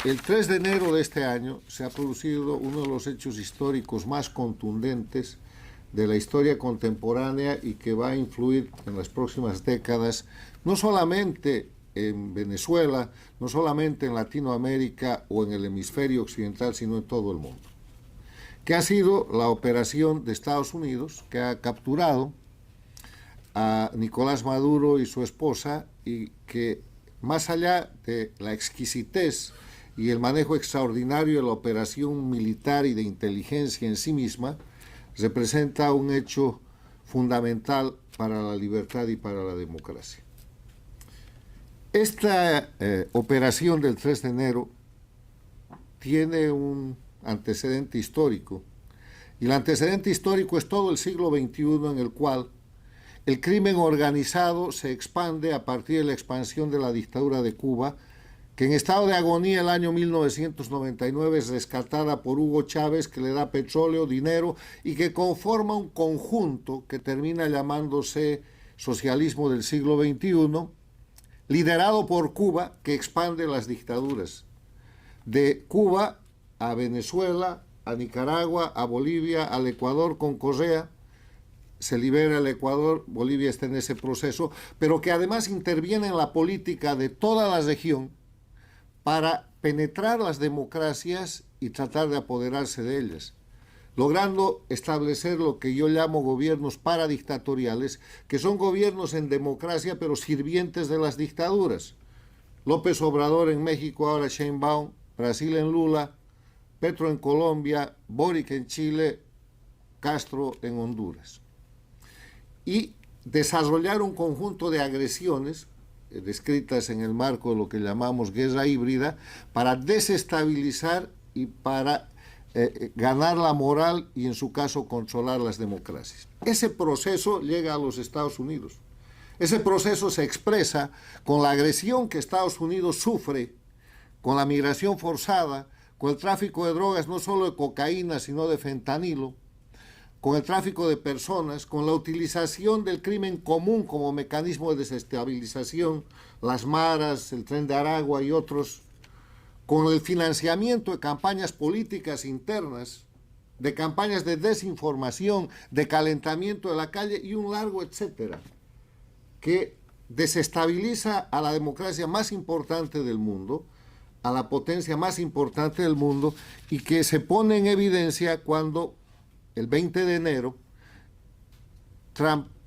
El 3 de enero de este año se ha producido uno de los hechos históricos más contundentes de la historia contemporánea y que va a influir en las próximas décadas, no solamente en Venezuela, no solamente en Latinoamérica o en el hemisferio occidental, sino en todo el mundo, que ha sido la operación de Estados Unidos, que ha capturado a Nicolás Maduro y su esposa, y que más allá de la exquisitez y el manejo extraordinario de la operación militar y de inteligencia en sí misma, representa un hecho fundamental para la libertad y para la democracia. Esta operación del 3 de enero tiene un antecedente histórico, y el antecedente histórico es todo el siglo XXI, en el cual el crimen organizado se expande a partir de la expansión de la dictadura de Cuba, que en estado de agonía el año 1999 es rescatada por Hugo Chávez, que le da petróleo, dinero, y que conforma un conjunto que termina llamándose socialismo del siglo XXI, liderado por Cuba, que expande las dictaduras. De Cuba a Venezuela, a Nicaragua, a Bolivia, al Ecuador con Correa. Se libera el Ecuador, Bolivia está en ese proceso, pero que además interviene en la política de toda la región para penetrar las democracias y tratar de apoderarse de ellas, logrando establecer lo que yo llamo gobiernos paradictatoriales, que son gobiernos en democracia pero sirvientes de las dictaduras. López Obrador en México, ahora Sheinbaum, Brasil en Lula, Petro en Colombia, Boric en Chile, Castro en Honduras. Y desarrollar un conjunto de agresiones descritas en el marco de lo que llamamos guerra híbrida para desestabilizar y para ganar la moral y en su caso controlar las democracias. Ese proceso llega a los Estados Unidos. Ese proceso se expresa con la agresión que Estados Unidos sufre, con la migración forzada, con el tráfico de drogas, no solo de cocaína, sino de fentanilo, con el tráfico de personas, con la utilización del crimen común como mecanismo de desestabilización, las maras, el Tren de Aragua y otros, con el financiamiento de campañas políticas internas, de campañas de desinformación, de calentamiento de la calle y un largo etcétera, que desestabiliza a la democracia más importante del mundo, a la potencia más importante del mundo, y que se pone en evidencia cuando el 20 de enero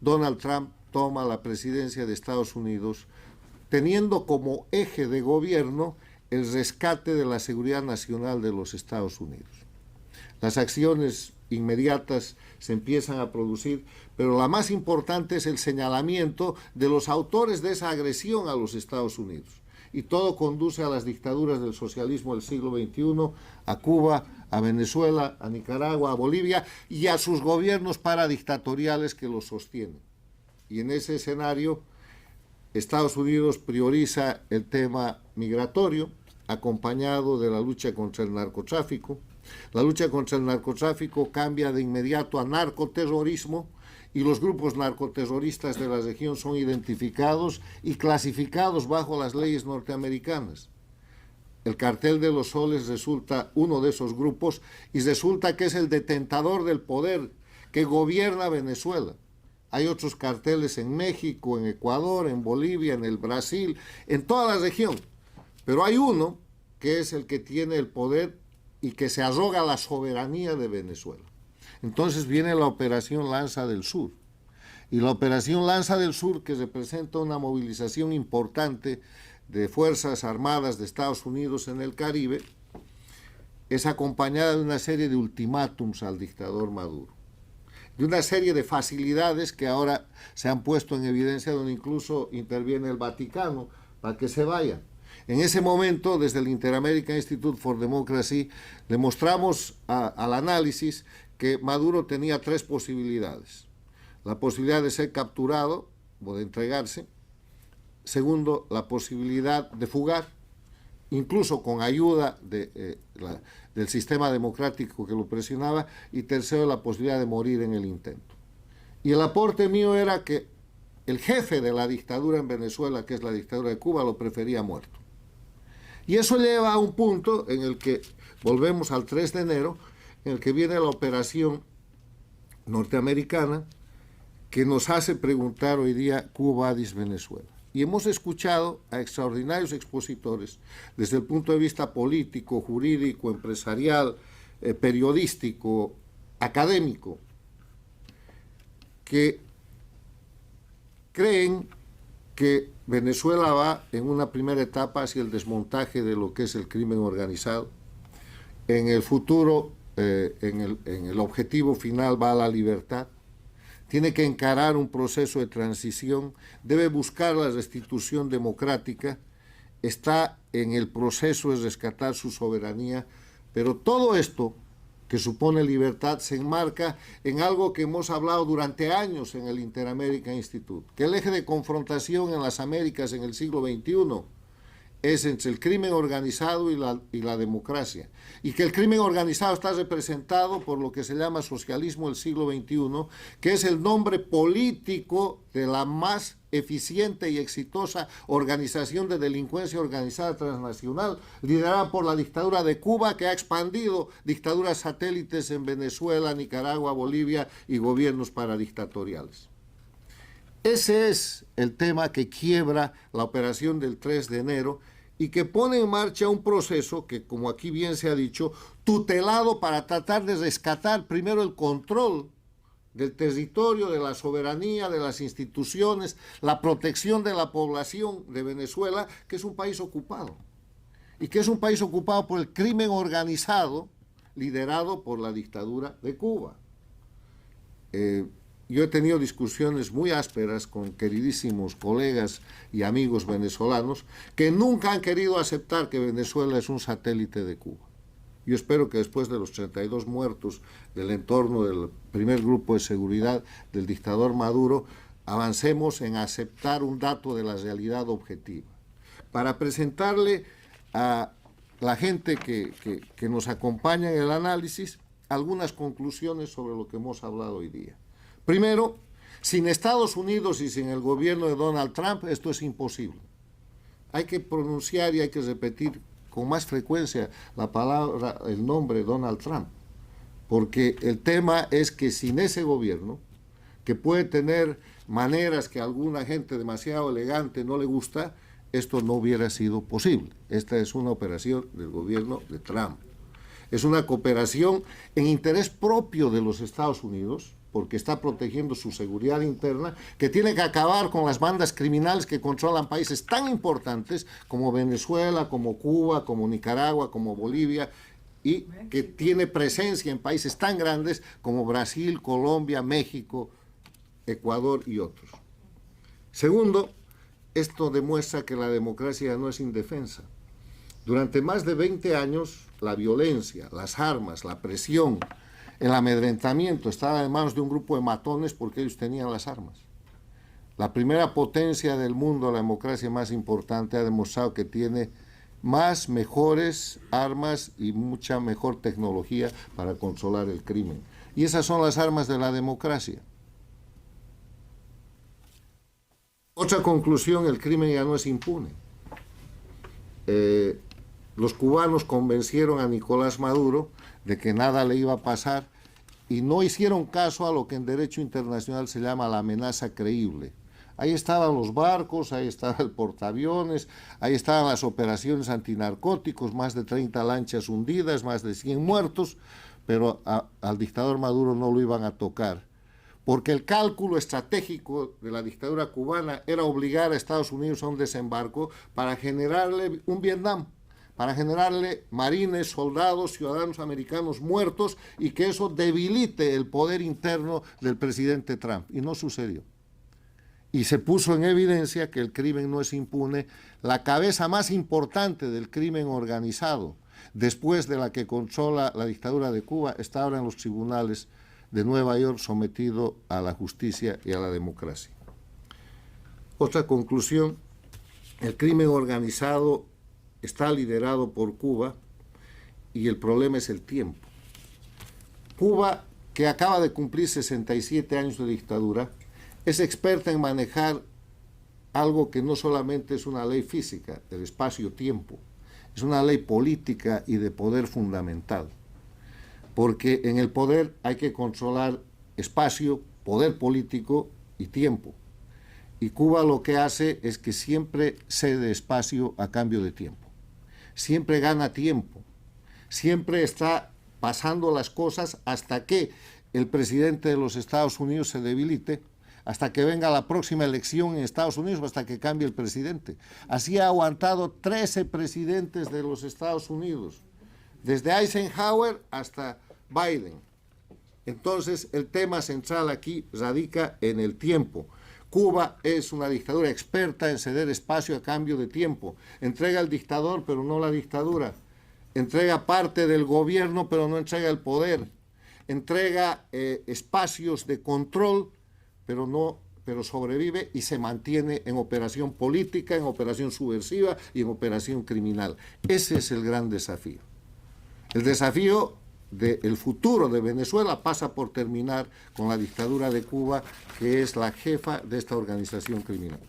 Donald Trump toma la presidencia de Estados Unidos, teniendo como eje de gobierno el rescate de la seguridad nacional de los Estados Unidos. Las acciones inmediatas se empiezan a producir, pero la más importante es el señalamiento de los autores de esa agresión a los Estados Unidos. Y todo conduce a las dictaduras del socialismo del siglo XXI, a Cuba, a Venezuela, a Nicaragua, a Bolivia y a sus gobiernos paradictatoriales que los sostienen. Y en ese escenario, Estados Unidos prioriza el tema migratorio, acompañado de la lucha contra el narcotráfico. La lucha contra el narcotráfico cambia de inmediato a narcoterrorismo, y los grupos narcoterroristas de la región son identificados y clasificados bajo las leyes norteamericanas. El Cartel de los Soles resulta uno de esos grupos y resulta que es el detentador del poder que gobierna Venezuela. Hay otros carteles en México, en Ecuador, en Bolivia, en el Brasil, en toda la región, pero hay uno que es el que tiene el poder y que se arroga la soberanía de Venezuela. Entonces viene la Operación Lanza del Sur. Y la Operación Lanza del Sur, que representa una movilización importante de Fuerzas Armadas de Estados Unidos en el Caribe, es acompañada de una serie de ultimátums al dictador Maduro, de una serie de facilidades que ahora se han puesto en evidencia, donde incluso interviene el Vaticano para que se vayan. En ese momento, desde el Inter-American Institute for Democracy, le mostramos al análisis que Maduro tenía tres posibilidades. La posibilidad de ser capturado o de entregarse. Segundo, la posibilidad de fugar, incluso con ayuda del sistema democrático que lo presionaba. Y tercero, la posibilidad de morir en el intento. Y el aporte mío era que el jefe de la dictadura en Venezuela, que es la dictadura de Cuba, lo prefería muerto. Y eso lleva a un punto en el que volvemos al 3 de enero, en el que viene la operación norteamericana que nos hace preguntar hoy día Quo Vadis Venezuela. Y hemos escuchado a extraordinarios expositores desde el punto de vista político, jurídico, empresarial, periodístico, académico, que creen que Venezuela va en una primera etapa hacia el desmontaje de lo que es el crimen organizado. En el futuro, en el objetivo final va a la libertad. Tiene que encarar un proceso de transición, debe buscar la restitución democrática, está en el proceso de rescatar su soberanía, pero todo esto que supone libertad se enmarca en algo que hemos hablado durante años en el Interamerican Institute, que el eje de confrontación en las Américas en el siglo XXI es entre el crimen organizado y la democracia, y que el crimen organizado está representado por lo que se llama socialismo del siglo XXI, que es el nombre político de la más eficiente y exitosa organización de delincuencia organizada transnacional, liderada por la dictadura de Cuba, que ha expandido dictaduras satélites en Venezuela, Nicaragua, Bolivia y gobiernos paradictatoriales. Ese es el tema que quiebra la operación del 3 de enero y que pone en marcha un proceso que, como aquí bien se ha dicho, tutelado para tratar de rescatar primero el control del territorio, de la soberanía, de las instituciones, la protección de la población de Venezuela, que es un país ocupado, y que es un país ocupado por el crimen organizado liderado por la dictadura de Cuba. Yo he tenido discusiones muy ásperas con queridísimos colegas y amigos venezolanos que nunca han querido aceptar que Venezuela es un satélite de Cuba. Yo espero que después de los 32 muertos del entorno del primer grupo de seguridad del dictador Maduro, avancemos en aceptar un dato de la realidad objetiva. Para presentarle a la gente que nos acompaña en el análisis algunas conclusiones sobre lo que hemos hablado hoy día. Primero, sin Estados Unidos y sin el gobierno de Donald Trump, esto es imposible. Hay que pronunciar y hay que repetir con más frecuencia la palabra, el nombre Donald Trump, porque el tema es que sin ese gobierno, que puede tener maneras que a alguna gente demasiado elegante no le gusta, esto no hubiera sido posible. Esta es una operación del gobierno de Trump. Es una cooperación en interés propio de los Estados Unidos, porque está protegiendo su seguridad interna, que tiene que acabar con las bandas criminales que controlan países tan importantes como Venezuela, como Cuba, como Nicaragua, como Bolivia, y que tiene presencia en países tan grandes como Brasil, Colombia, México, Ecuador y otros. Segundo, esto demuestra que la democracia no es indefensa. Durante más de 20 años, la violencia, las armas, la presión, el amedrentamiento estaba en manos de un grupo de matones porque ellos tenían las armas. La primera potencia del mundo, la democracia más importante, ha demostrado que tiene más, mejores armas y mucha mejor tecnología para controlar el crimen. Y esas son las armas de la democracia. Otra conclusión, el crimen ya no es impune. Los cubanos convencieron a Nicolás Maduro de que nada le iba a pasar y no hicieron caso a lo que en derecho internacional se llama la amenaza creíble. Ahí estaban los barcos, ahí estaba el portaaviones, ahí estaban las operaciones antinarcóticos, más de 30 lanchas hundidas, más de 100 muertos, pero al dictador Maduro no lo iban a tocar, porque el cálculo estratégico de la dictadura cubana era obligar a Estados Unidos a un desembarco para generarle un Vietnam, para generarle marines, soldados, ciudadanos americanos muertos y que eso debilite el poder interno del presidente Trump. Y no sucedió. Y se puso en evidencia que el crimen no es impune. La cabeza más importante del crimen organizado, después de la que controla la dictadura de Cuba, está ahora en los tribunales de Nueva York, sometido a la justicia y a la democracia. Otra conclusión, el crimen organizado está liderado por Cuba y el problema es el tiempo. Cuba, que acaba de cumplir 67 años de dictadura, es experta en manejar algo que no solamente es una ley física, el espacio-tiempo. es una ley política y de poder fundamental, porque en el poder hay que controlar espacio, poder político y tiempo. Y Cuba lo que hace es que siempre cede espacio a cambio de tiempo. Siempre gana tiempo. Siempre está pasando las cosas hasta que el presidente de los Estados Unidos se debilite, hasta que venga la próxima elección en Estados Unidos, hasta que cambie el presidente. Así ha aguantado 13 presidentes de los Estados Unidos, desde Eisenhower hasta Biden. Entonces, el tema central aquí radica en el tiempo. Cuba es una dictadura experta en ceder espacio a cambio de tiempo. Entrega al dictador, pero no la dictadura. Entrega parte del gobierno, pero no entrega el poder. Entrega espacios de control, pero sobrevive y se mantiene en operación política, en operación subversiva y en operación criminal. Ese es el gran desafío. El desafío del futuro de Venezuela pasa por terminar con la dictadura de Cuba, que es la jefa de esta organización criminal.